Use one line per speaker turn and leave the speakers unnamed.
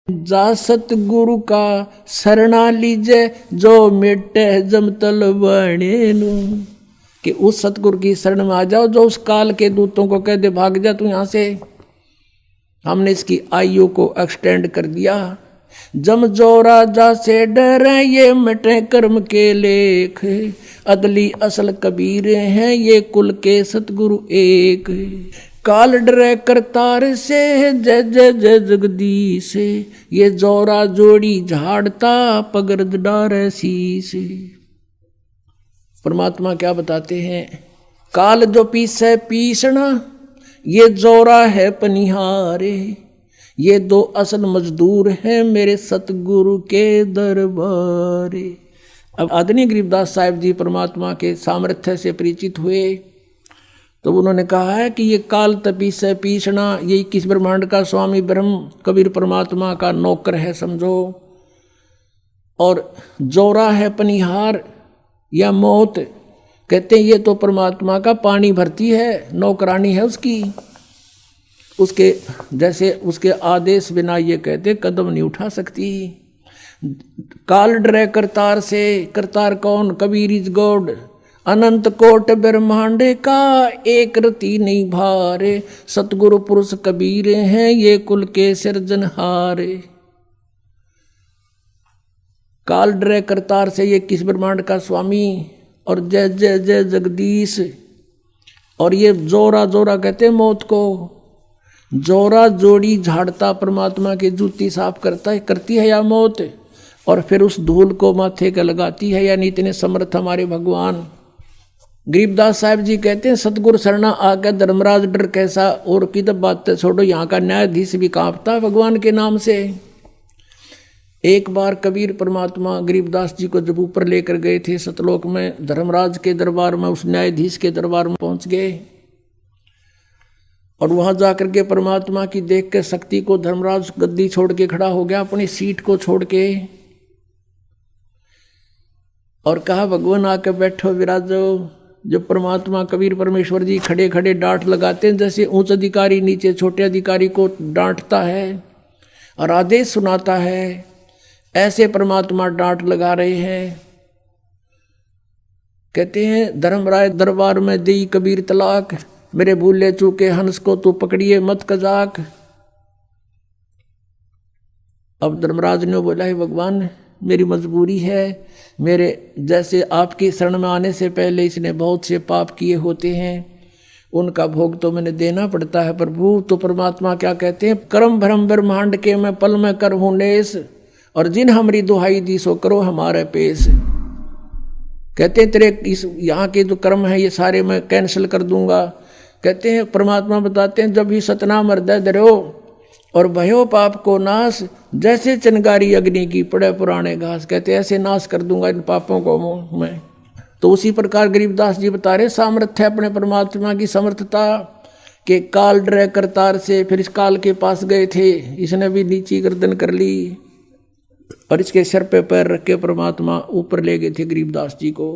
जा सतगुरु का शरणा लीजे जो मिटे जमतल बणेनु, कि उस सतगुरु की शरण में आ जाओ जो उस काल के दूतों को कह दे भाग जा तू यहां से। हमने इसकी आयु को एक्सटेंड कर दिया। जम जो राजा से डरे ये मिटे कर्म के लेख, अदली असल कबीर हैं ये कुल के सतगुरु एक। काल डरे करतार से जय जय जय जगदीश, ये जोरा जोड़ी झाड़ता पगर्द डारे शीश। परमात्मा क्या बताते हैं, काल जो पीसे पीसना ये जोरा है पनिहारे, ये दो असल मजदूर हैं मेरे सतगुरु के दरबारे। अब आदरणीय गरीबदास साहिब जी परमात्मा के सामर्थ्य से परिचित हुए तो उन्होंने कहा है कि ये काल तपीस है पीसना, ये 21 ब्रह्मांड का स्वामी ब्रह्म कबीर परमात्मा का नौकर है समझो, और जोरा है पनिहार या मौत, कहते हैं ये तो परमात्मा का पानी भरती है, नौकरानी है उसकी, उसके जैसे उसके आदेश बिना ये कहते कदम नहीं उठा सकती। काल डरे करतार से, करतार कौन, कबीर इज गॉड, अनंत कोट ब्रह्मांड का एक रति नहीं भारे, सतगुरु पुरुष कबीर हैं ये कुल के सिरजनहारे। काल डरे करतार से ये 21 ब्रह्मांड का स्वामी, और जय जय जय जगदीश, और ये जोरा जोरा कहते हैं मौत को, जोरा जोड़ी झाड़ता परमात्मा की जूती साफ करती है या मौत, और फिर उस धूल को माथे का लगाती है, यानी इतने समर्थ हमारे भगवान। गरीबदास साहब जी कहते हैं सतगुरु शरणा आकर धर्मराज डर कैसा, और की तब बात छोड़ो यहाँ का न्यायाधीश भी कांपता है भगवान के नाम से। एक बार कबीर परमात्मा गरीबदास जी को जब ऊपर लेकर गए थे सतलोक में, धर्मराज के दरबार में, उस न्यायाधीश के दरबार में पहुंच गए, और वहां जाकर के परमात्मा की देख के शक्ति को धर्मराज गद्दी छोड़ के खड़ा हो गया, अपनी सीट को छोड़ के, और कहा भगवान आके बैठो विराजो। जब परमात्मा कबीर परमेश्वर जी खड़े खड़े डांट लगाते हैं, जैसे उच्च अधिकारी नीचे छोटे अधिकारी को डांटता है और आदेश सुनाता है, ऐसे परमात्मा डांट लगा रहे हैं। कहते हैं धर्मराय दरबार में दी कबीर तलाक, मेरे भूले चूके हंस को तू पकड़िए मत कजाक। अब धर्मराज ने बोला है भगवान मेरी मजबूरी है, मेरे जैसे आपकी शरण में आने से पहले इसने बहुत से पाप किए होते हैं, उनका भोग तो मैंने देना पड़ता है प्रभु। तो परमात्मा क्या कहते हैं, कर्म भ्रम ब्रह्मांड के मैं पल में कर हूँ नेस, और जिन हमारी दुहाई दी सो करो हमारे पेश। कहते हैं तेरे इस यहाँ के जो कर्म है ये सारे मैं कैंसिल कर दूंगा। कहते हैं परमात्मा बताते हैं जब ही सतनाम हृदय धरो और भयो पाप को नाश, जैसे चिंगारी अग्नि की पड़े पुराने घास, कहते ऐसे नाश कर दूंगा इन पापों को मैं। तो उसी प्रकार गरीबदास जी बता रहे सामर्थ्य अपने परमात्मा की समर्थता के, काल डरे करतार से, फिर इस काल के पास गए थे, इसने भी नीची गर्दन कर ली और इसके सर पे पैर रख के परमात्मा ऊपर ले गए थे गरीबदास जी को।